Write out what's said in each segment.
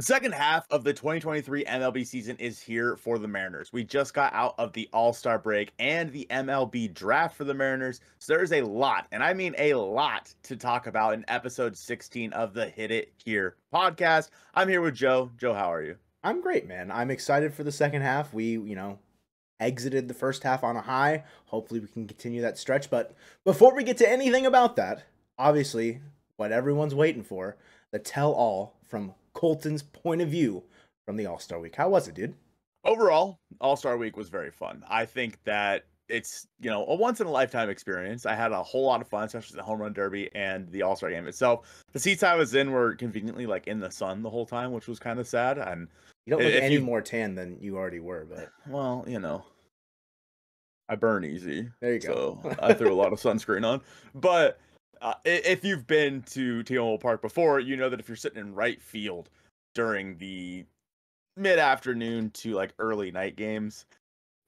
The second half of the 2023 MLB season is here for the Mariners. We just got out of the All-Star break and the MLB draft for the Mariners, so there's a lot, and I mean a lot, to talk about in episode 16 of the Hit It Here podcast. I'm here with Joe. Joe, how are you? I'm great, man. I'm excited for the second half. We, exited the first half on a high. Hopefully we can continue that stretch. But before we get to anything about that, obviously, what everyone's waiting for, the tell-all from Colton's point of view from the All-Star Week. How was it, dude? Overall, All-Star Week was very fun. I think that it's, a once-in-a-lifetime experience. I had a whole lot of fun, especially the Home Run Derby and the All-Star Game itself. The seats I was in were conveniently, in the sun the whole time, which was kind of sad. And you don't look any more tan than you already were, but... Well, I burn easy. There you go. So I threw a lot of sunscreen on. But if you've been to T-Mobile Park before, you know that if you're sitting in right field during the mid-afternoon to early night games,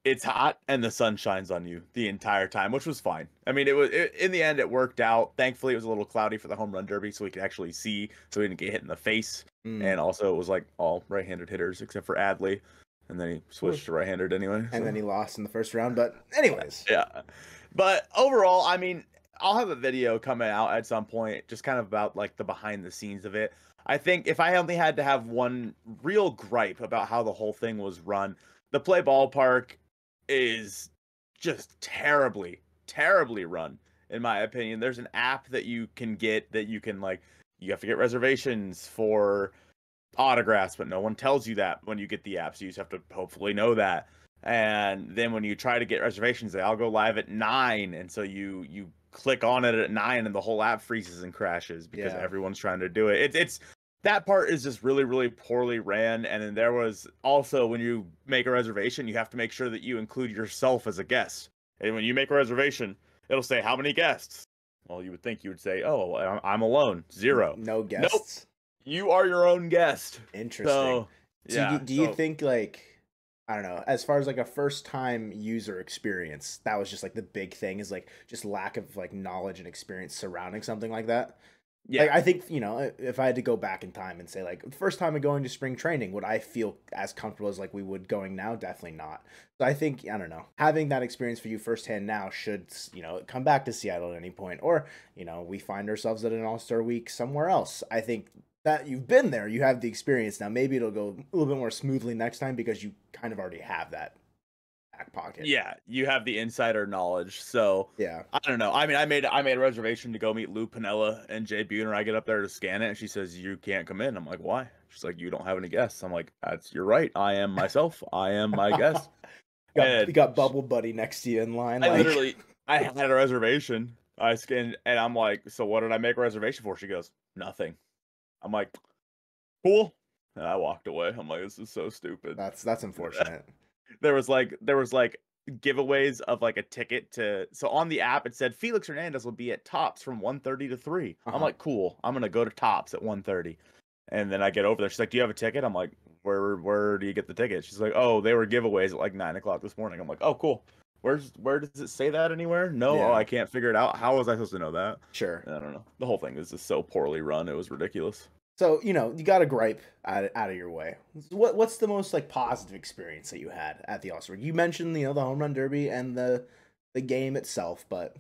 it's hot and the sun shines on you the entire time, which was fine. I mean, in the end, it worked out. Thankfully, it was a little cloudy for the Home Run Derby, so we could actually see, so we didn't get hit in the face. And also, it was all right-handed hitters except for Adley. And then he switched to right-handed anyway. And then he lost in the first round. But anyways. Yeah. But overall, I mean, I'll have a video coming out at some point just kind of about the behind the scenes of it. I think if I only had to have one real gripe about how the whole thing was run, the play ballpark is just terribly, terribly run, in my opinion. There's an app that you can get that you can you have to get reservations for autographs, but no one tells you that when you get the app, so you just have to hopefully know that. And then when you try to get reservations, they all go live at 9, and so you click on it at 9 and the whole app freezes and crashes because everyone's trying to do it. It's that part is just really, really poorly ran. And then there was also, when you make a reservation, you have to make sure that you include yourself as a guest. And when you make a reservation, it'll say how many guests. Well, you would think you would say, oh, I'm alone, 0. No guests. Nope. You are your own guest. Interesting. So, yeah. Do you think, I don't know, as far as a first-time user experience, that was just the big thing is just lack of knowledge and experience surrounding something like that? Yeah. I think, if I had to go back in time and say first time going to spring training, would I feel as comfortable as we would going now? Definitely not. So I think, I don't know, having that experience for you firsthand now should, come back to Seattle at any point, or, we find ourselves at an All-Star Week somewhere else. I think that you've been there, you have the experience now. Maybe it'll go a little bit more smoothly next time because you kind of already have that back pocket. Yeah, you have the insider knowledge. So yeah, I don't know. I mean, I made a reservation to go meet Lou Piniella and Jay Buhner. I get up there to scan it, and she says you can't come in. I'm like, why? She's like, you don't have any guests. I'm like, you're right. I am myself. I am my guest. You got Bubble Buddy next to you in line. I had a reservation. I scanned, and I'm like, so what did I make a reservation for? She goes, nothing. I'm like, cool. And I walked away. I'm like, this is so stupid. That's unfortunate. There was giveaways of a ticket to, so on the app it said Felix Hernandez will be at Tops from 1:30 to 3. I'm like, cool. I'm gonna go to Tops at 1:30. And then I get over there. She's like, do you have a ticket? I'm like, where do you get the ticket? She's like, oh, they were giveaways at 9 o'clock this morning. I'm like, oh, cool. Where does it say that anywhere? No, yeah. I can't figure it out. How was I supposed to know that? Sure. I don't know. The whole thing was just so poorly run. It was ridiculous. So, you got a gripe out of your way. What's the most positive experience that you had at the All-Star? You mentioned, the Home Run Derby and the game itself, but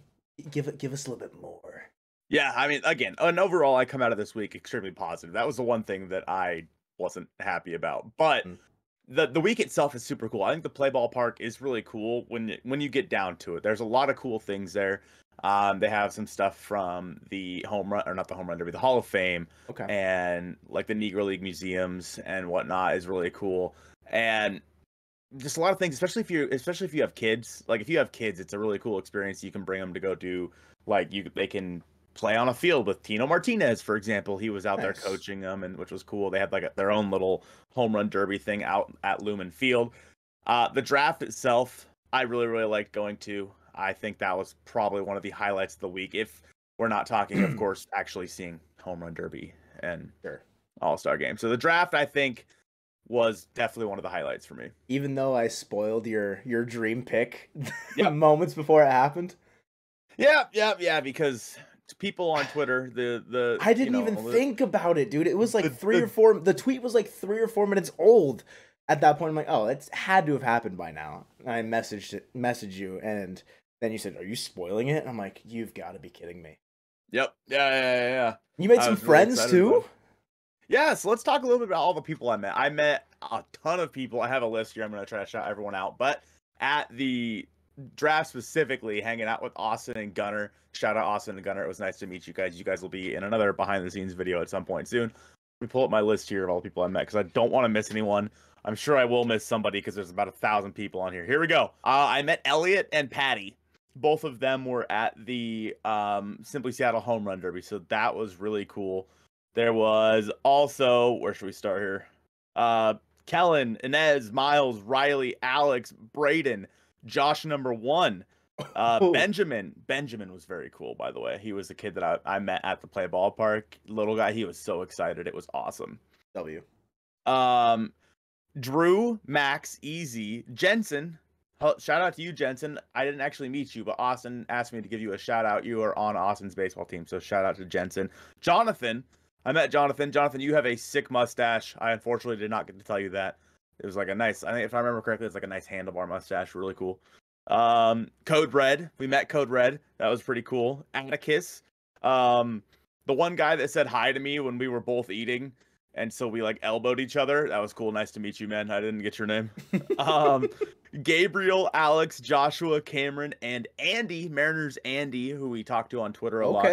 give us a little bit more. Yeah, I mean, again, and overall, I come out of this week extremely positive. That was the one thing that I wasn't happy about. But the week itself is super cool. I think the play ballpark is really cool when you get down to it. There's a lot of cool things there. They have some stuff from the home run, or not the home run derby, the Hall of Fame. Okay. And the Negro League museums and whatnot is really cool. And just a lot of things, especially if you have kids. If you have kids, it's a really cool experience. You can bring them to go do, they can play on a field with Tino Martinez, for example. He was out there coaching them, and which was cool. They had their own little home run derby thing out at Lumen Field. The draft itself, I really, really liked going to. I think that was probably one of the highlights of the week. If we're not talking, of course, actually seeing home run derby and All-Star game. So the draft, I think, was definitely one of the highlights for me. Even though I spoiled your dream pick moments before it happened. Yeah, because people on Twitter. The I didn't even think about it, dude. It was like three the or four. The tweet was like 3 or 4 minutes old at that point. I'm like, oh, it's had to have happened by now. And I messaged you, and then you said, "Are you spoiling it?" And I'm like, "You've got to be kidding me." Yep. Yeah. You made I some was really friends excited about too. it. Yeah, so let's talk a little bit about all the people I met. I met a ton of people. I have a list here. I'm going to try to shout everyone out. But at the draft specifically, hanging out with Austin and Gunner. Shout out Austin and Gunner. It was nice to meet you guys. You guys will be in another behind the scenes video at some point soon. Let me pull up my list here of all the people I met because I don't want to miss anyone. I'm sure I will miss somebody because there's about 1,000 people on here. Here we go. I met Elliot and Patty. Both of them were at the Simply Seattle Home Run Derby, so that was really cool. There was also, where should we start here? Kellen, Inez, Miles, Riley, Alex, Braden, Josh #1, Benjamin. Benjamin was very cool, by the way. He was a kid that I met at the play ballpark. Little guy, he was so excited. It was awesome. W. Drew, Max, Easy, Jensen. Shout out to you, Jensen. I didn't actually meet you, but Austin asked me to give you a shout out. You are on Austin's baseball team, so shout out to Jensen. Jonathan. I met Jonathan. Jonathan, you have a sick mustache. I unfortunately did not get to tell you that. It was like a nice, I think if I remember correctly, it's like a nice handlebar mustache. Really cool. Code Red. We met Code Red. That was pretty cool. Atticus. The one guy that said hi to me when we were both eating. And so we like elbowed each other. That was cool. Nice to meet you, man. I didn't get your name. Gabriel, Alex, Joshua, Cameron, and Andy, Mariners Andy, who we talked to on Twitter a lot.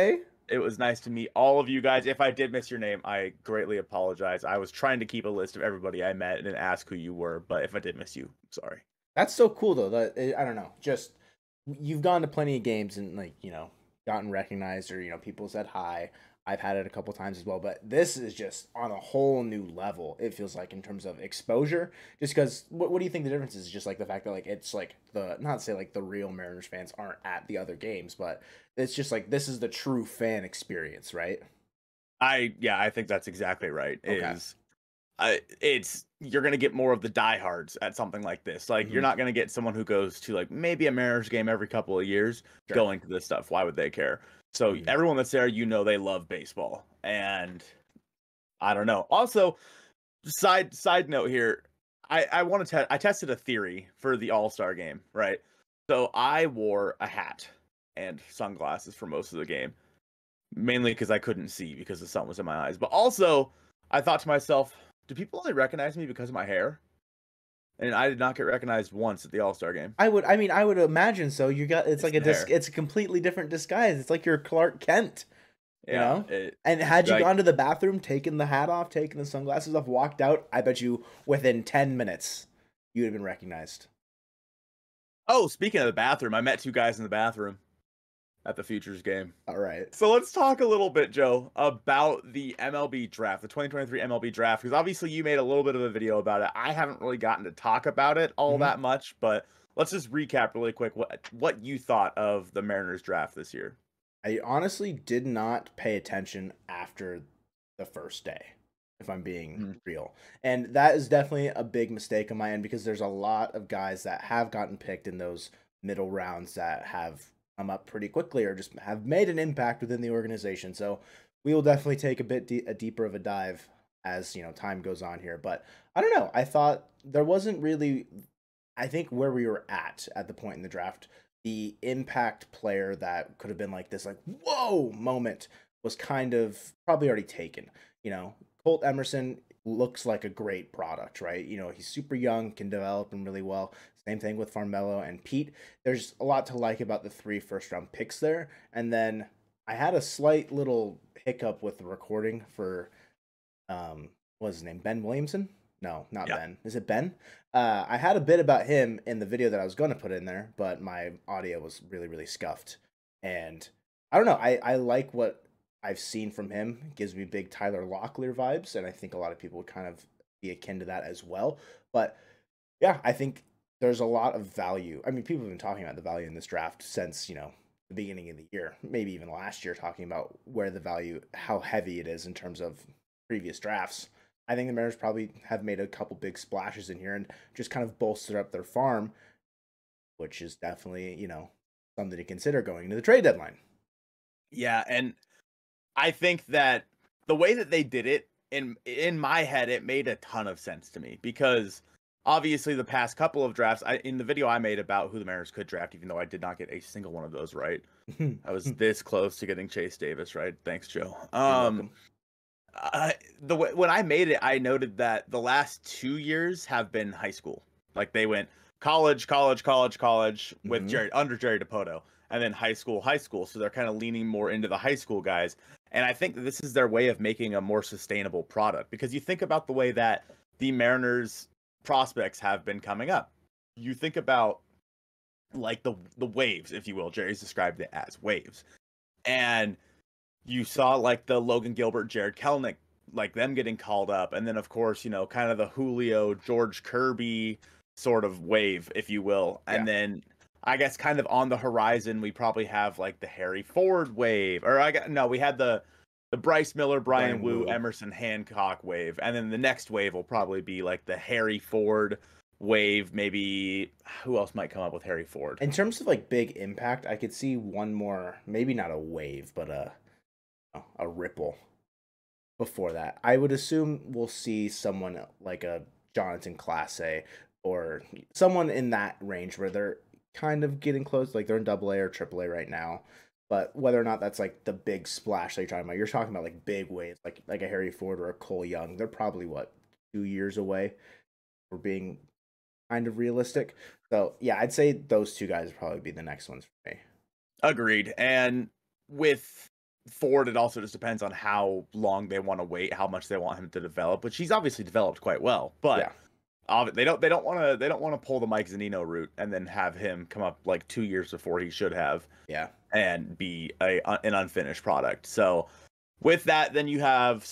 It was nice to meet all of you guys. If I did miss your name, I greatly apologize. I was trying to keep a list of everybody I met and ask who you were, but if I did miss you, sorry. That's so cool though. That I don't know. Just you've gone to plenty of games and like, gotten recognized or, people said hi. I've had it a couple times as well, but this is just on a whole new level. It feels like in terms of exposure, just because what do you think the difference is? Just like the fact that like it's like not to say like the real Mariners fans aren't at the other games, but it's just like this is the true fan experience, right? I think that's exactly right. Okay. It's you're gonna get more of the diehards at something like this. Like you're not gonna get someone who goes to like maybe a Mariners game every couple of years going to this stuff. Why would they care? So everyone that's there, they love baseball, and I don't know. Also, side note here, I want to I tested a theory for the All-Star game, right? So I wore a hat and sunglasses for most of the game, mainly because I couldn't see because the sun was in my eyes. But also, I thought to myself, do people only recognize me because of my hair? And I did not get recognized once at the All-Star game. I would imagine so. It's like it's a completely different disguise. It's like you're Clark Kent. You know? And had you gone to the bathroom, taken the hat off, taken the sunglasses off, walked out, I bet you within 10 minutes you would have been recognized. Oh, speaking of the bathroom, I met 2 guys in the bathroom at the Futures game. All right. So let's talk a little bit, Joe, about the MLB draft, the 2023 MLB draft, because obviously you made a little bit of a video about it. I haven't really gotten to talk about it all that much, but let's just recap really quick what you thought of the Mariners draft this year. I honestly did not pay attention after the first day, if I'm being real. And that is definitely a big mistake on my end because there's a lot of guys that have gotten picked in those middle rounds that have come up pretty quickly or just have made an impact within the organization. So we will definitely take a deeper of a dive as time goes on here. But I don't know. I thought there wasn't really. I think where we were at the point in the draft, the impact player that could have been like this, like whoa moment was kind of probably already taken. Colt Emerson looks like a great product, right? He's super young, can develop him really well. Same thing with Farmello and Pete. There's a lot to like about the 3 first-round picks there. And then I had a slight little hiccup with the recording for, what was his name? Ben Williamson? No, not Ben. Is it Ben? I had a bit about him in the video that I was going to put in there, but my audio was really, really scuffed. And I don't know. I like what I've seen from him. It gives me big Tyler Locklear vibes, and I think a lot of people would kind of be akin to that as well. But yeah, I think there's a lot of value. I mean, people have been talking about the value in this draft since, the beginning of the year, maybe even last year, talking about where the value, how heavy it is in terms of previous drafts. I think the Mariners probably have made a couple big splashes in here and just kind of bolstered up their farm, which is definitely, something to consider going into the trade deadline. Yeah, and I think that the way that they did it, in my head, it made a ton of sense to me because obviously the past couple of drafts, in the video I made about who the Mariners could draft, even though I did not get a single one of those right. I was this close to getting Chase Davis right. Thanks, Joe. You're welcome. The way when I made it, I noted that the last 2 years have been high school. Like they went college, college, college, college with Hmm. Jerry DePoto, and then high school, high school. So they're kind of leaning more into the high school guys. And I think that this is their way of making a more sustainable product because you think about the way that the Mariners prospects have been coming up. You think about like the waves, if you will. Jerry's described it as waves. And you saw like the Logan Gilbert, Jared Kelenic, like them getting called up, and then of course kind of the Julio, George Kirby sort of wave, if you will, Yeah. and then I guess kind of on the horizon we probably have like the Harry Ford wave, or we had the Bryce Miller, Brian Brian Wu, Wu. Emerson Hancock wave, and then the next wave will probably be like the Harry Ford wave. Maybe who else might come up with Harry Ford? In terms of like big impact, I could see one more, maybe not a wave, but a ripple before that. I would assume we'll see someone like a Jonathan Clase or someone in that range where they're kind of getting close, like they're in AA or AAA right now. But whether or not that's like the big splash that you're talking about like big waves, like a Harry Ford or a Cole Young. They're probably what 2 years away for being kind of realistic. So yeah, I'd say those two guys would probably be the next ones for me. Agreed. And with Ford, it also just depends on how long they want to wait, how much they want him to develop, which he's obviously developed quite well. But Yeah, they don't want to pull the Mike Zanino route and then have him come up like 2 years before he should have yeah. and be an unfinished product. So with that, then you have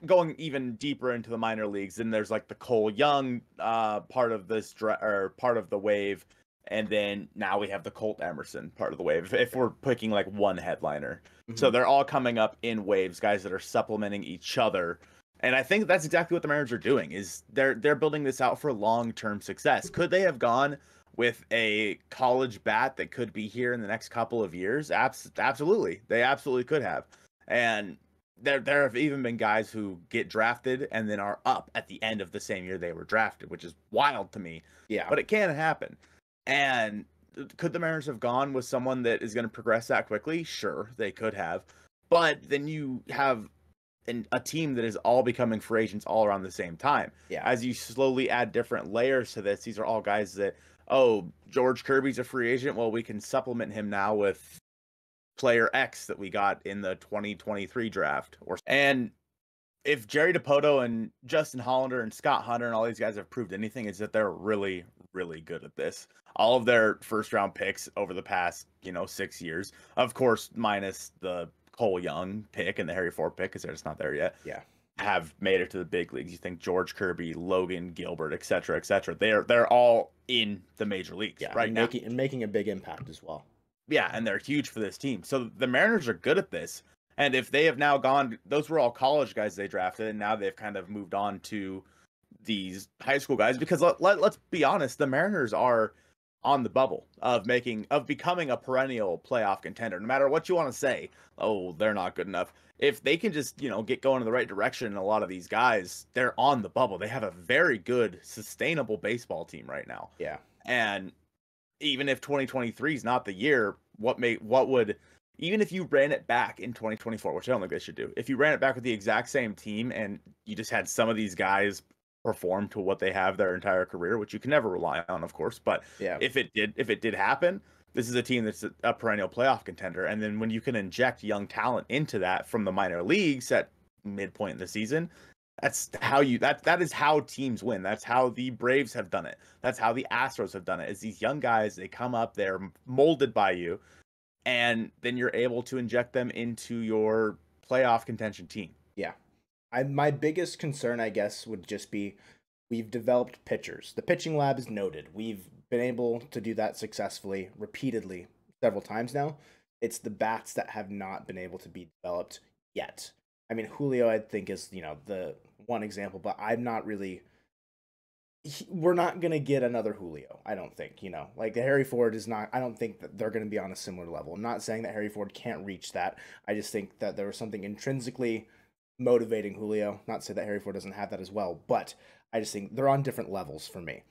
going even deeper into the minor leagues. Then there's like the Cole Young part of or part of the wave, and then now we have the Colt Emerson part of the wave. If we're picking like one headliner, so Hmm. they're all coming up in waves, guys that are supplementing each other. And I think that's exactly what the Mariners are doing. Is they're building this out for long-term success. Could they have gone with a college bat that could be here in the next couple of years? Absolutely. They absolutely could have. And there have even been guys who get drafted and then are up at the end of the same year they were drafted, which is wild to me. Yeah. But it can happen. And could the Mariners have gone with someone that is going to progress that quickly? Sure, they could have. But then you have a team that is all becoming free agents all around the same time. Yeah. As you slowly add different layers to this, these are all guys that, oh, George Kirby's a free agent. Well, we can supplement him now with player X that we got in the 2023 draft. And if Jerry DePoto and Justin Hollander and Scott Hunter and all these guys have proved anything, it's that they're really, really good at this. All of their first round picks over the past, 6 years, of course, minus the Cole Young pick and the Harry Ford pick, because they're just not there yet, Yeah. have made it to the big leagues. You think George Kirby, Logan Gilbert, et cetera, et cetera. They're all in the major leagues Yeah. right And now. making a big impact as well. Yeah, and they're huge for this team. So the Mariners are good at this. And if they have now gone, those were all college guys they drafted, and now they've kind of moved on to these high school guys. Because let's be honest, the Mariners are on the bubble of becoming a perennial playoff contender. No matter what you want to say, oh, they're not good enough. If they can just get going in the right direction, and a lot of these guys, they're on the bubble. They have a very good, sustainable baseball team right now. Yeah. And even if 2023 is not the year, what would, even if you ran it back in 2024, which I don't think they should do, if you ran it back with the exact same team and you just had some of these guys perform to what they have their entire career, which you can never rely on, of course, but Yeah. if it did happen, this is a team that's a perennial playoff contender. And then when you can inject young talent into that from the minor leagues at midpoint in the season, that is how teams win. That's how the Braves have done it. That's how the Astros have done it. Is these young guys, they come up, they're molded by you, and then you're able to inject them into your playoff contention team. Yeah. My biggest concern, I guess, would just be we've developed pitchers. The pitching lab is noted. We've been able to do that successfully, repeatedly, several times now. It's the bats that have not been able to be developed yet. I mean, Julio, I think, is, the one example, but I'm not really we're not going to get another Julio, I don't think. Like the Harry Ford is not, I don't think that they're going to be on a similar level. I'm not saying that Harry Ford can't reach that. I just think that there was something intrinsically motivating Julio. Not to say that Harry Ford doesn't have that as well, but I just think they're on different levels for me.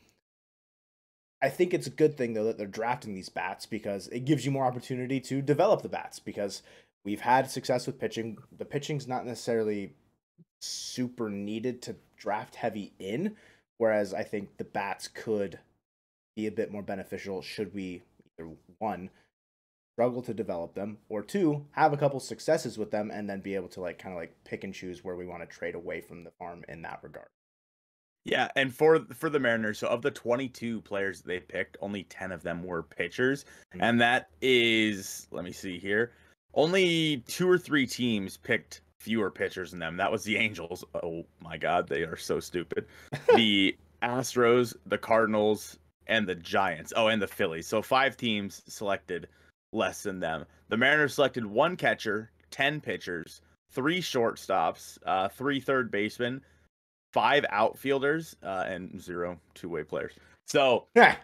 I think it's a good thing, though, that they're drafting these bats because it gives you more opportunity to develop the bats because we've had success with pitching. The pitching's not necessarily super needed to draft heavy in, whereas I think the bats could be a bit more beneficial should we either one struggle to develop them or two have a couple successes with them and then be able to like kind of like pick and choose where we want to trade away from the farm in that regard. Yeah, and for the Mariners, so of the 22 players that they picked, only 10 of them were pitchers, and that is, let me see here, only 2 or 3 teams picked fewer pitchers than them. That was the Angels. Oh my God, they are so stupid. The Astros, the Cardinals, and the Giants. Oh, and the Phillies. So 5 teams selected less than them. The Mariners selected 1 catcher, 10 pitchers, 3 shortstops, 3 third basemen, 5 outfielders, and 0 two-way players. So, yeah.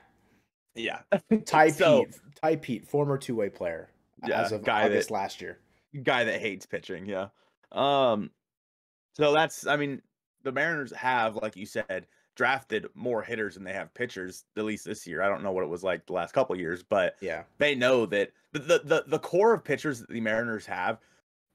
Ty Pete, former two-way player, as of August last year. Guy that hates pitching, yeah. So that's, I mean, the Mariners have, like you said, drafted more hitters than they have pitchers, at least this year. I don't know what it was like the last couple of years, but yeah, they know that the core of pitchers that the Mariners have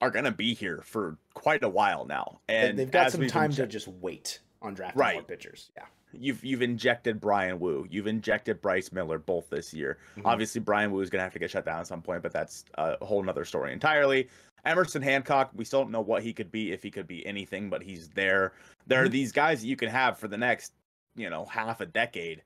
are going to be here for quite a while now. And they've got some time to just wait on drafting more pitchers. Yeah. You've injected Brian Wu. You've injected Bryce Miller both this year. Mm-hmm. Obviously, Brian Wu is going to have to get shut down at some point, but that's a whole nother story entirely. Emerson Hancock, we still don't know what he could be, if he could be anything, but he's there. There are these guys that you can have for the next, half a decade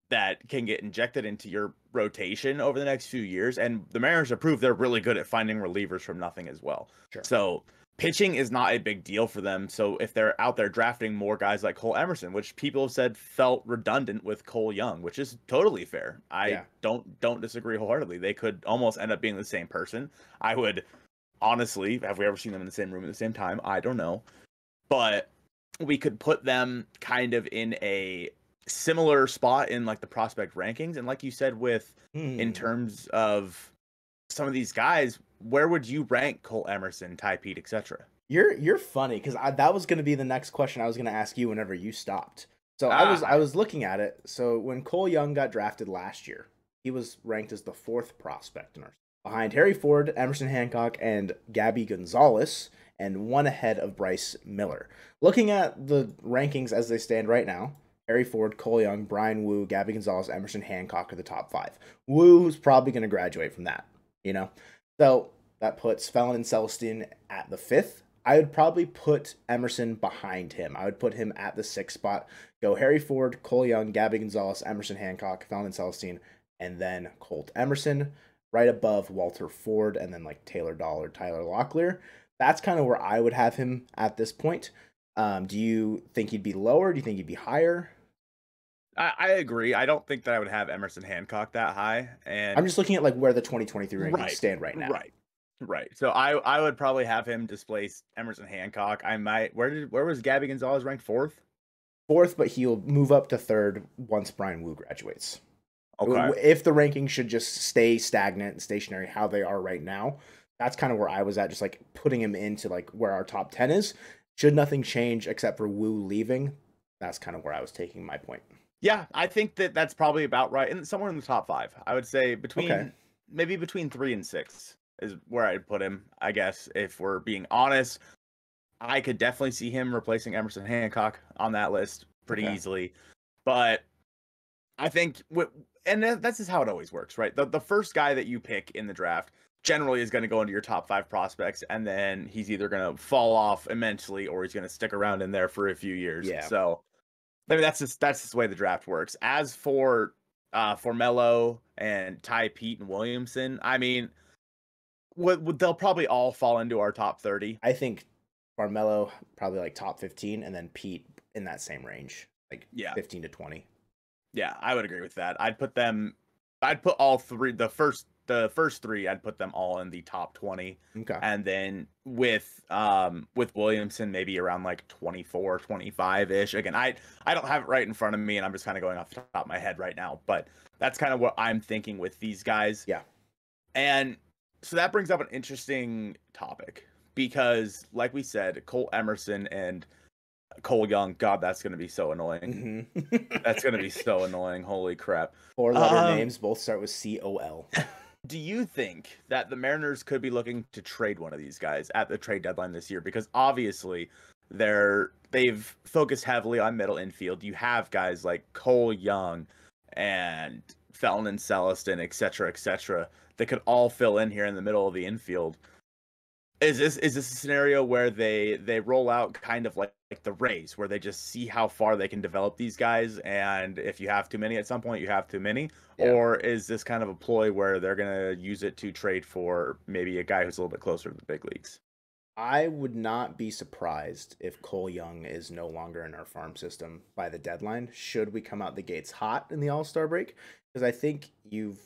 that can get injected into your rotation over the next few years. And the Mariners have proved they're really good at finding relievers from nothing as well. Sure. So pitching is not a big deal for them. So if they're out there drafting more guys like Cole Emerson, which people have said felt redundant with Cole Young, which is totally fair. I don't disagree wholeheartedly. They could almost end up being the same person. I would honestly, have we ever seen them in the same room at the same time? I don't know. But we could put them kind of in a similar spot in like the prospect rankings. And like you said, in terms of some of these guys, where would you rank Cole Emerson, Ty Pete, etc.? You're funny because that was going to be the next question I was going to ask you whenever you stopped. So I was looking at it. So when Cole Young got drafted last year, he was ranked as the 4th prospect in our behind Harry Ford, Emerson Hancock, and Gabby Gonzalez, and 1 ahead of Bryce Miller. Looking at the rankings as they stand right now, Harry Ford, Cole Young, Brian Wu, Gabby Gonzalez, Emerson Hancock are the top 5. Wu's probably going to graduate from that, So that puts Felon and Celestine at the 5th. I would probably put Emerson behind him. I would put him at the 6th spot. Go Harry Ford, Cole Young, Gabby Gonzalez, Emerson Hancock, Felon and Celestine, and then Colt Emerson, right above Walter Ford, and then like Taylor Dahl or Tyler Locklear. That's kind of where I would have him at this point. Do you think he'd be lower? Do you think he'd be higher? I agree. I don't think that I would have Emerson Hancock that high. And I'm just looking at like where the 2023 rankings stand right now. Right. So I would probably have him displace Emerson Hancock. I might. Where was Gabby Gonzalez ranked? 4th? 4th, but he'll move up to 3rd once Brian Wu graduates. Okay. If the rankings should just stay stagnant and stationary how they are right now, that's kind of where I was at, just like putting him into like where our top 10 is. Should nothing change except for Wu leaving, that's kind of where I was taking my point. Yeah, I think that's probably about right. And somewhere in the top 5. I would say maybe between 3 and 6 is where I'd put him, I guess, if we're being honest. I could definitely see him replacing Emerson Hancock on that list pretty easily. But I think and that's just how it always works, right? The first guy that you pick in the draft generally is going to go into your top 5 prospects, and then he's either going to fall off immensely or he's going to stick around in there for a few years. Yeah. So, I mean, that's just the way the draft works. As for Mello and Ty Pete and Williamson, I mean, they'll probably all fall into our top 30. I think Farmello probably like top 15, and then Pete in that same range, like 15 to 20. Yeah, I would agree with that. I'd put all 3, the first the first three, I'd put them all in the top 20. Okay. And then with Williamson, maybe around like 24, 25-ish. Again, I don't have it right in front of me, and I'm just kind of going off the top of my head right now. But that's kind of what I'm thinking with these guys. Yeah. And so that brings up an interesting topic because, like we said, Cole Emerson and Cole Young, God, that's going to be so annoying. That's going to be so annoying. Holy crap. 4-letter names both start with COL. Do you think that the Mariners could be looking to trade one of these guys at the trade deadline this year? Because obviously they've focused heavily on middle infield. You have guys like Cole Young and Felton and Celestin, et cetera, that could all fill in here in the middle of the infield. Is this a scenario where they roll out kind of like the Rays, where they just see how far they can develop these guys, and if you have too many at some point, you have too many? Yeah. Or is this kind of a ploy where they're going to use it to trade for maybe a guy who's a little bit closer to the big leagues? I would not be surprised if Cole Young is no longer in our farm system by the deadline, should we come out the gates hot in the All-Star break, because I think you've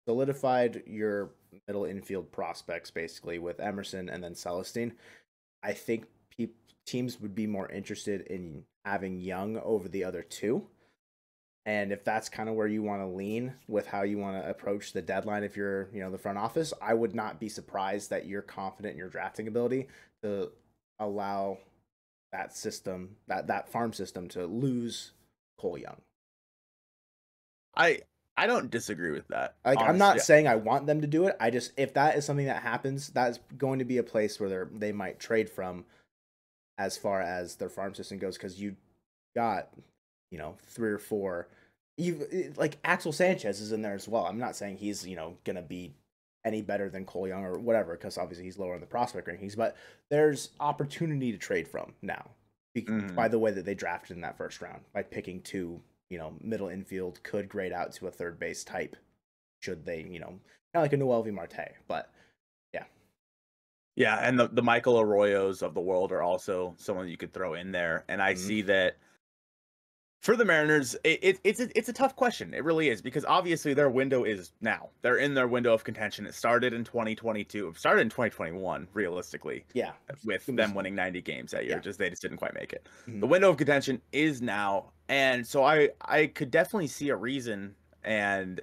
solidified your middle infield prospects basically with Emerson and then Celestine. I think teams would be more interested in having Young over the other two. And if that's kind of where you want to lean with how you want to approach the deadline, if you're, the front office, I would not be surprised that you're confident in your drafting ability to allow that system, that farm system, to lose Cole Young. I don't disagree with that. Like, honestly. I'm not saying I want them to do it. I just, if that is something that happens, that's going to be a place where they might trade from as far as their farm system goes, because you got, 3 or 4. Like Axel Sanchez is in there as well. I'm not saying he's, going to be any better than Cole Young or whatever, because obviously he's lower in the prospect rankings, but there's opportunity to trade from now by the way that they drafted in that first round, by picking 2, middle infield, could grade out to a third base type, should they, kind of like a Noel V. Marte. But yeah. Yeah, and the Michael Arroyos of the world are also someone you could throw in there. And I see that for the Mariners, it's a tough question. It really is, because obviously their window is now. They're in their window of contention. It started in 2022. It started in 2021, realistically. Yeah. With them winning 90 games that year. Yeah. They just didn't quite make it. The window of contention is now. And so I could definitely see a reason, and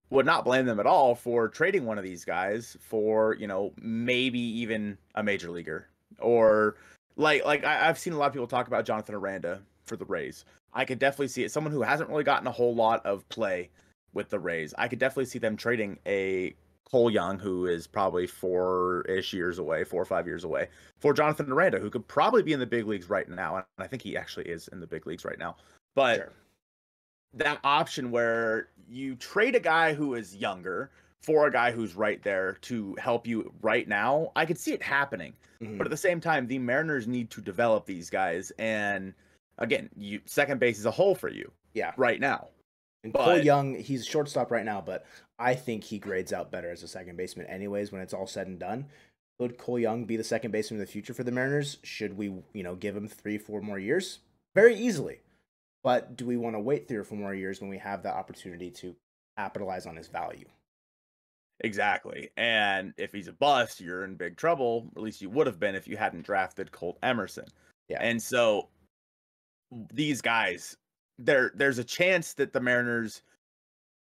would not blame them at all for trading one of these guys for, maybe even a major leaguer. Or like I've seen a lot of people talk about Jonathan Aranda for the Rays. I could definitely see it. Someone who hasn't really gotten a whole lot of play with the Rays. I could definitely see them trading a Cole Young, who is probably 4-ish years away, 4 or 5 years away, for Jonathan Aranda, who could probably be in the big leagues right now. And I think he actually is in the big leagues right now. But sure, that option where you trade a guy who is younger for a guy who's right there to help you right now, I could see it happening. But at the same time, the Mariners need to develop these guys. And again, second base is a hole for you. Yeah. Right now. And Cole Young, he's shortstop right now, but I think he grades out better as a second baseman anyways when it's all said and done. Could Cole Young be the second baseman in the future for the Mariners? Should we, give him 3-4 more years? Very easily. But do we want to wait 3 or 4 more years when we have the opportunity to capitalize on his value? Exactly. And if he's a bust, you're in big trouble. At least you would have been if you hadn't drafted Colt Emerson. Yeah. And so these guys, there's a chance that the Mariners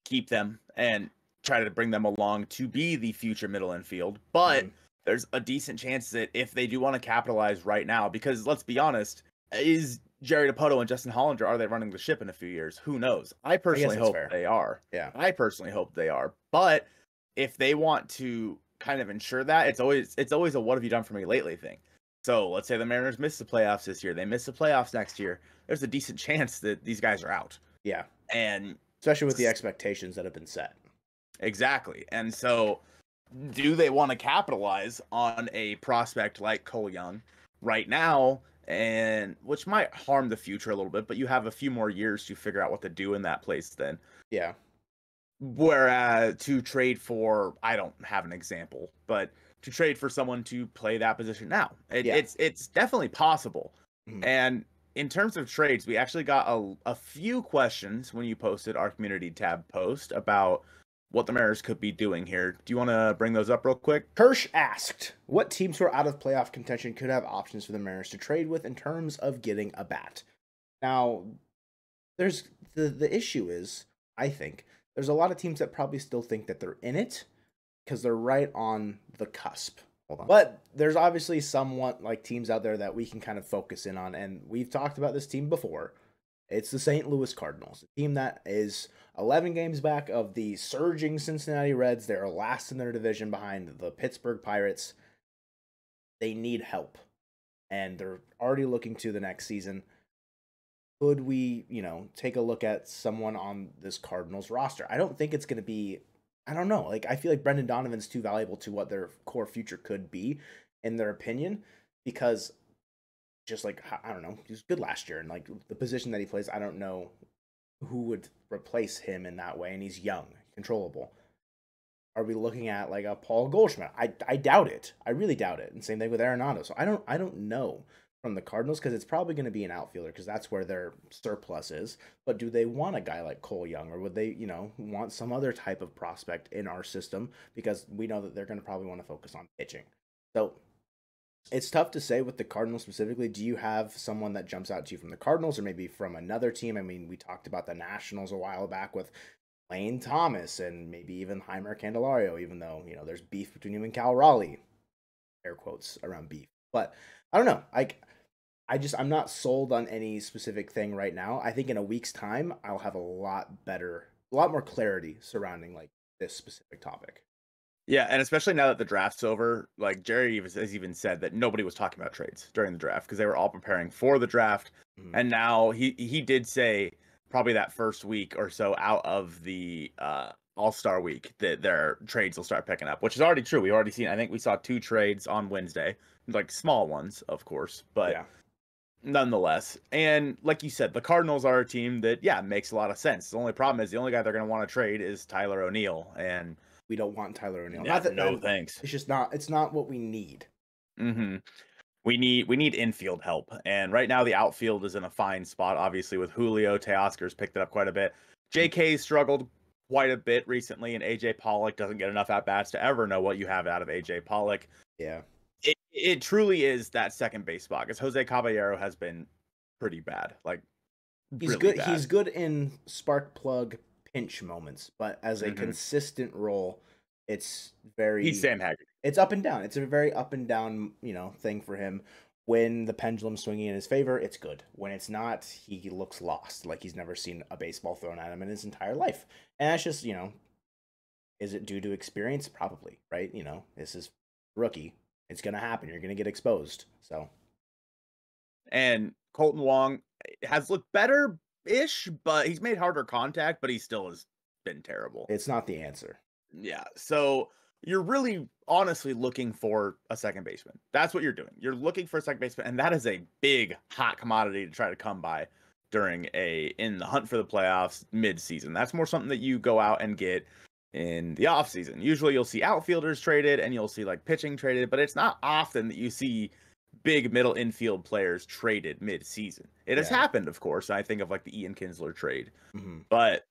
keep them and try to bring them along to be the future middle infield. But there's a decent chance that if they do want to capitalize right now, because let's be honest, is Jerry Dipoto and Justin Hollander, are they running the ship in a few years? Who knows? I personally hope they are. Yeah. I personally hope they are. But if they want to kind of ensure that, it's always a what have you done for me lately thing. So let's say the Mariners miss the playoffs this year. They miss the playoffs next year. There's a decent chance that these guys are out. Yeah. And especially with the expectations that have been set. Exactly. And so do they want to capitalize on a prospect like Cole Young right now, and which might harm the future a little bit, but you have a few more years to figure out what to do in that place then. Yeah. Whereas to trade for, I don't have an example, but to trade for someone to play that position now, it's definitely possible. And in terms of trades, we actually got a few questions when you posted our community tab post about what the Mariners could be doing here. Do you want to bring those up real quick? Kirsch asked, what teams who are out of playoff contention could have options for the Mariners to trade with in terms of getting a bat? Now, there's the issue is, I think, there's a lot of teams that probably still think that they're in it because they're right on the cusp. Hold on. But there's obviously somewhat like teams out there that we can kind of focus in on, and we've talked about this team before. It's the St. Louis Cardinals, a team that is 11 games back of the surging Cincinnati Reds. They're last in their division behind the Pittsburgh Pirates. They need help, and they're already looking to the next season. Could we, take a look at someone on this Cardinals roster? I don't think it's going to be, I don't know. Like, I feel like Brendan Donovan's too valuable to what their core future could be, in their opinion, because just like, I don't know, he was good last year, and like the position that he plays, I don't know who would replace him in that way, and he's young, controllable. Are we looking at like a Paul Goldschmidt? I doubt it. I really doubt it. And same thing with Arenado. So I don't know from the Cardinals, because it's probably going to be an outfielder because that's where their surplus is. But do they want a guy like Cole Young, or would they, want some other type of prospect in our system, because we know that they're going to probably want to focus on pitching. So it's tough to say with the Cardinals specifically. Do you have someone that jumps out to you from the Cardinals or maybe from another team? I mean, we talked about the Nationals a while back with Lane Thomas and maybe even Heimer Candelario, even though, there's beef between him and Cal Raleigh. Air quotes around beef. But I don't know. I'm not sold on any specific thing right now. I think in a week's time, I'll have a lot more clarity surrounding like this specific topic. Yeah, and especially now that the draft's over, like Jerry has even said that nobody was talking about trades during the draft because they were all preparing for the draft. Mm-hmm. And now he did say probably that first week or so out of the All-Star week that their trades will start picking up, which is already true. I think we saw 2 trades on Wednesday, like small ones, of course, but yeah. Nonetheless. And like you said, the Cardinals are a team that, makes a lot of sense. The only problem is the only guy they're going to want to trade is Tyler O'Neill, and we don't want Tyler O'Neill. Yeah, no thanks. It's not what we need. Mm-hmm. We need infield help, and right now the outfield is in a fine spot. Obviously, with Julio, Teoscar's picked it up quite a bit. J.K. struggled quite a bit recently, and A.J. Pollock doesn't get enough at bats to ever know what you have out of A.J. Pollock. Yeah, it truly is that second base spot, because Jose Caballero has been pretty bad. Like he's really good. Bad. He's good in spark plug pinch moments, but as a consistent role, it's very. He's Sam Haggerty. It's up and down. It's a very up and down, thing for him. When the pendulum's swinging in his favor, it's good. When it's not, he looks lost, like he's never seen a baseball thrown at him in his entire life. And that's just, is it due to experience? Probably, right? This is rookie. It's going to happen. You're going to get exposed. So, and Colton Wong has looked better-ish, but he's made harder contact, but he still has been terrible. It's not the answer. Yeah. So you're really honestly looking for a second baseman. That's what you're doing. You're looking for a second baseman, and that is a big hot commodity to try to come by in the hunt for the playoffs mid-season. That's more something that you go out and get in the offseason. Usually you'll see outfielders traded and you'll see like pitching traded, but it's not often that you see big middle infield players traded mid-season. It has happened, of course. I think of like the Ian Kinsler trade, but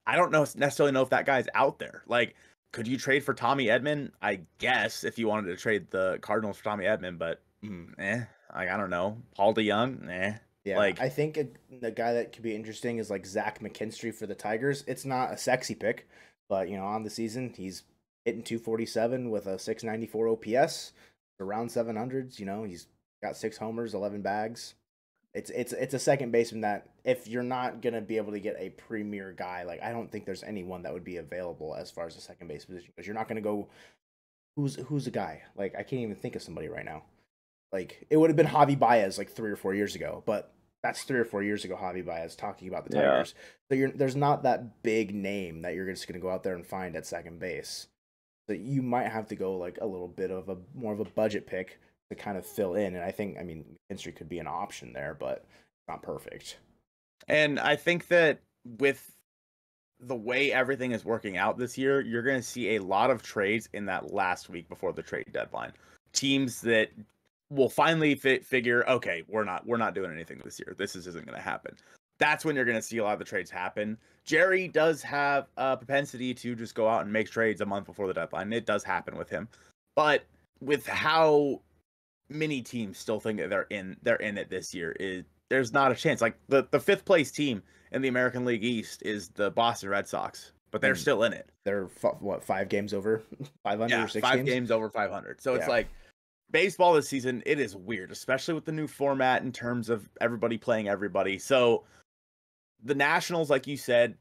I don't necessarily know if that guy's out there. Like, could you trade for Tommy Edman? I guess if you wanted to trade the Cardinals for Tommy Edman, but I don't know. Paul DeYoung, Yeah, I think the guy that could be interesting is like Zach McKinstry for the Tigers. It's not a sexy pick, but on the season he's hitting 247 with a 694 OPS, around 700s. He's got 6 homers, 11 bags. It's a second baseman that if you're not gonna be able to get a premier guy, like I don't think there's anyone that would be available as far as the second base position, because you're not gonna go who's a guy, like I can't even think of somebody right now. Like, it would have been Javi Baez like 3 or 4 years ago, but that's 3 or 4 years ago, Javi Baez talking about the Tigers. So there's not that big name that you're just going to go out there and find at second base. So you might have to go like a little bit of more of a budget pick to kind of fill in. And I think, McKinstry could be an option there, but it's not perfect. And I think that with the way everything is working out this year, you're going to see a lot of trades in that last week before the trade deadline. Teams that will finally figure, okay, we're not doing anything this year. This isn't going to happen. that's when you're going to see a lot of the trades happen. Jerry does have a propensity to just go out and make trades a month before the deadline. It does happen with him. But with how many teams still think that they're in it this year, there's not a chance. Like the 5th place team in the American League East is the Boston Red Sox, but they're still in it. They're what, 5 games over 500 or 6 5 games over 500. So it's like baseball this season, it is weird, especially with the new format in terms of everybody playing everybody. So the Nationals, like you said,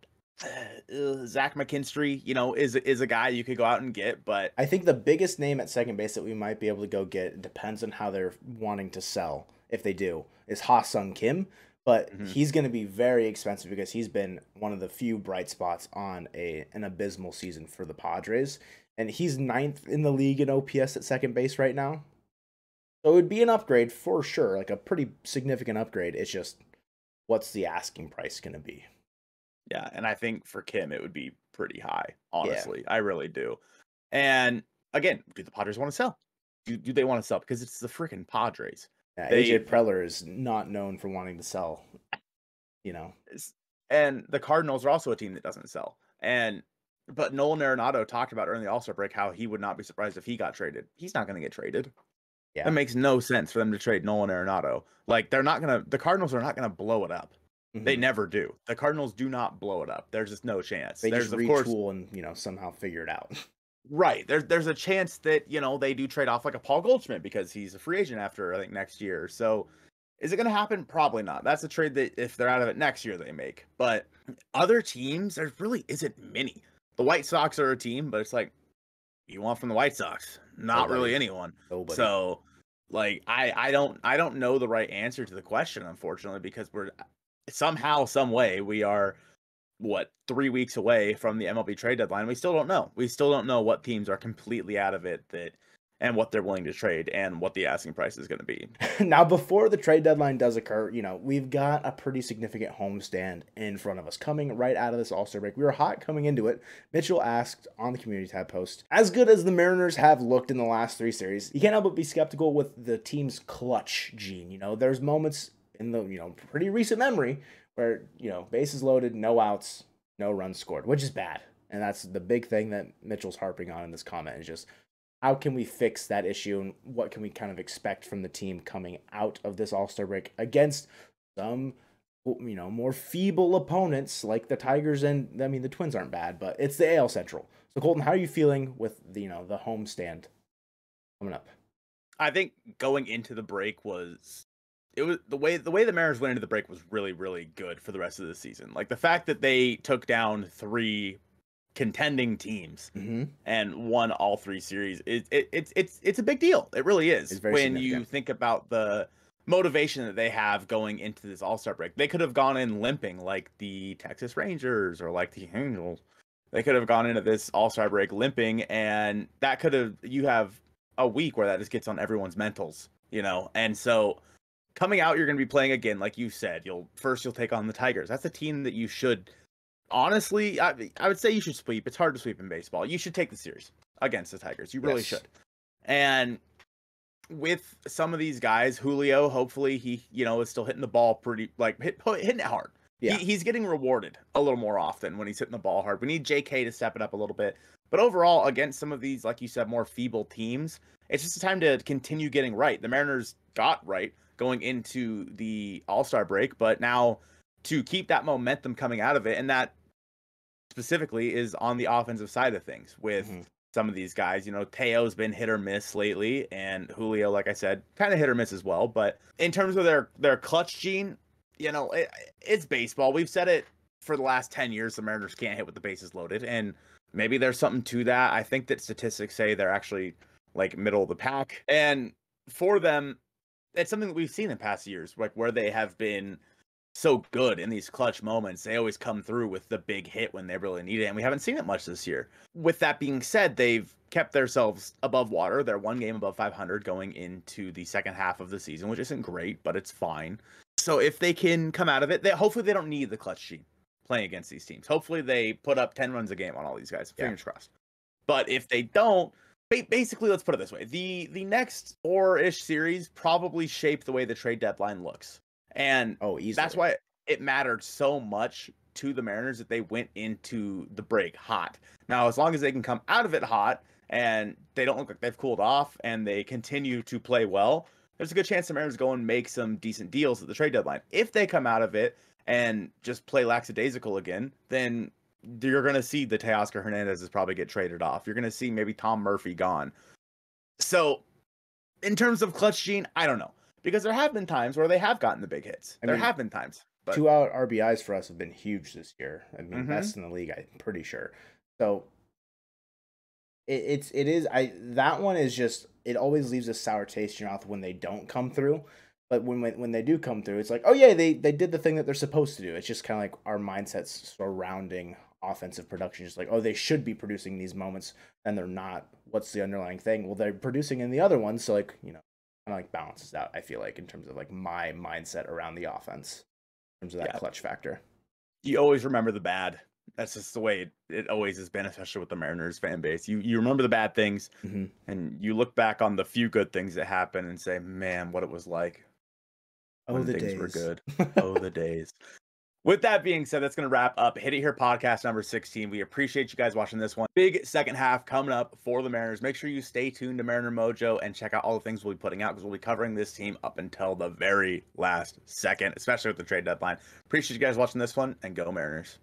Zach McKinstry, is a guy you could go out and get, but I think the biggest name at second base that we might be able to go get, depends on how they're wanting to sell, if they do, is Ha-Sung Kim. But he's going to be very expensive because he's been one of the few bright spots on an abysmal season for the Padres. And he's 9th in the league in OPS at second base right now. So it would be an upgrade for sure, like a pretty significant upgrade. It's just, what's the asking price going to be? Yeah, and I think for Kim, it would be pretty high, honestly. Yeah. I really do. And again, do the Padres want to sell? Do they want to sell? Because it's the freaking Padres. Yeah, AJ Preller is not known for wanting to sell, And the Cardinals are also a team that doesn't sell. But Nolan Arenado talked about during the All-Star break how he would not be surprised if he got traded. He's not going to get traded. Yeah. That makes no sense for them to trade Nolan Arenado. Like, the Cardinals are not going to blow it up. Mm-hmm. They never do. The Cardinals do not blow it up. There's just no chance. There's just retool and, somehow figure it out. Right. There's a chance that, they do trade off like a Paul Goldschmidt because he's a free agent after, I think, next year. So is it going to happen? Probably not. That's a trade that if they're out of it next year, they make. But other teams, there really isn't many. The White Sox are a team, but it's like, you want from the White Sox? Not really anyone. Nobody. So, like, I don't know the right answer to the question, unfortunately, because we're somehow, some way, we are 3 weeks away from the MLB trade deadline. We still don't know. We still don't know what teams are completely out of it and what they're willing to trade and what the asking price is going to be. Now, before the trade deadline does occur, we've got a pretty significant homestand in front of us coming right out of this All-Star break. We were hot coming into it. Mitchell asked on the community tab post, as good as the Mariners have looked in the last 3 series, you can't help but be skeptical with the team's clutch gene. There's moments in the, pretty recent memory where, bases loaded, no outs, no runs scored, which is bad. And that's the big thing that Mitchell's harping on in this comment, is just how can we fix that issue and what can we kind of expect from the team coming out of this All-Star break against some, more feeble opponents like the Tigers. And the Twins aren't bad, but it's the AL Central. So Colton, how are you feeling with the homestand coming up? I think going into the break was the way the Mariners went into the break was really, really good for the rest of the season. Like the fact that they took down 3 contending teams and won all 3 series, it's a big deal. It really is. When you think about the motivation that they have going into this All-Star break, they could have gone in limping like the Texas Rangers or like the Angels. They could have gone into this All-Star break limping, and you have a week where that just gets on everyone's mentals, and so coming out, you're going to be playing again, like you said. You'll take on the Tigers. That's a team that you should, honestly, I would say you should sweep. It's hard to sweep in baseball. You should take the series against the Tigers. You really should. And with some of these guys, Julio, hopefully he, is still hitting the ball pretty, like hitting it hard. Yeah. He's getting rewarded a little more often when he's hitting the ball hard. We need JK to step it up a little bit. But overall, against some of these, like you said, more feeble teams, it's just a time to continue getting right. The Mariners got right going into the All-Star break, but now to keep that momentum coming out of it, and that specifically is on the offensive side of things with some of these guys. Teo's been hit or miss lately, and Julio, like I said, kind of hit or miss as well. But in terms of their clutch gene, it's baseball. We've said it for the last 10 years, the Mariners can't hit with the bases loaded, and maybe there's something to that. I think that statistics say they're actually like middle of the pack, and for them, it's something that we've seen in past years, like where they have been so good in these clutch moments. They always come through with the big hit when they really need it, and we haven't seen it much this year. With that being said, they've kept themselves above water. They're 1 game above 500 going into the second half of the season, which isn't great, but it's fine. So if they can come out of it, hopefully they don't need the clutch gene playing against these teams. Hopefully they put up 10 runs a game on all these guys. Fingers crossed. But if they don't, basically, let's put it this way. The next 4-ish series probably shape the way the trade deadline looks. And easily. That's why it mattered so much to the Mariners that they went into the break hot. Now, as long as they can come out of it hot and they don't look like they've cooled off and they continue to play well, there's a good chance the Mariners go and make some decent deals at the trade deadline. If they come out of it and just play lackadaisical again, then you're going to see the Teoscar Hernandez probably get traded off. You're going to see maybe Tom Murphy gone. So in terms of clutch gene, I don't know, because there have been times where they have gotten the big hits. There have been times. But 2-out RBIs for us have been huge this year. I mean, best in the league, I'm pretty sure. So that one is just, it always leaves a sour taste in your mouth when they don't come through. But when they do come through, it's like, oh yeah, they did the thing that they're supposed to do. It's just kind of like our mindsets surrounding offensive production, just like, oh, they should be producing these moments and they're not. What's the underlying thing? Well, they're producing in the other ones, so like, kind of like balances out, I feel like, in terms of like my mindset around the offense, in terms of that clutch factor. You always remember the bad. That's just the way it always has been, especially with the Mariners fan base. You remember the bad things, and you look back on the few good things that happened and say, man, what it was like when things were good. Oh, the days. With that being said, that's going to wrap up Hit It Here podcast number 16. We appreciate you guys watching this one. Big second half coming up for the Mariners. Make sure you stay tuned to Mariner Mojo and check out all the things we'll be putting out, because we'll be covering this team up until the very last second, especially with the trade deadline. Appreciate you guys watching this one, and go Mariners.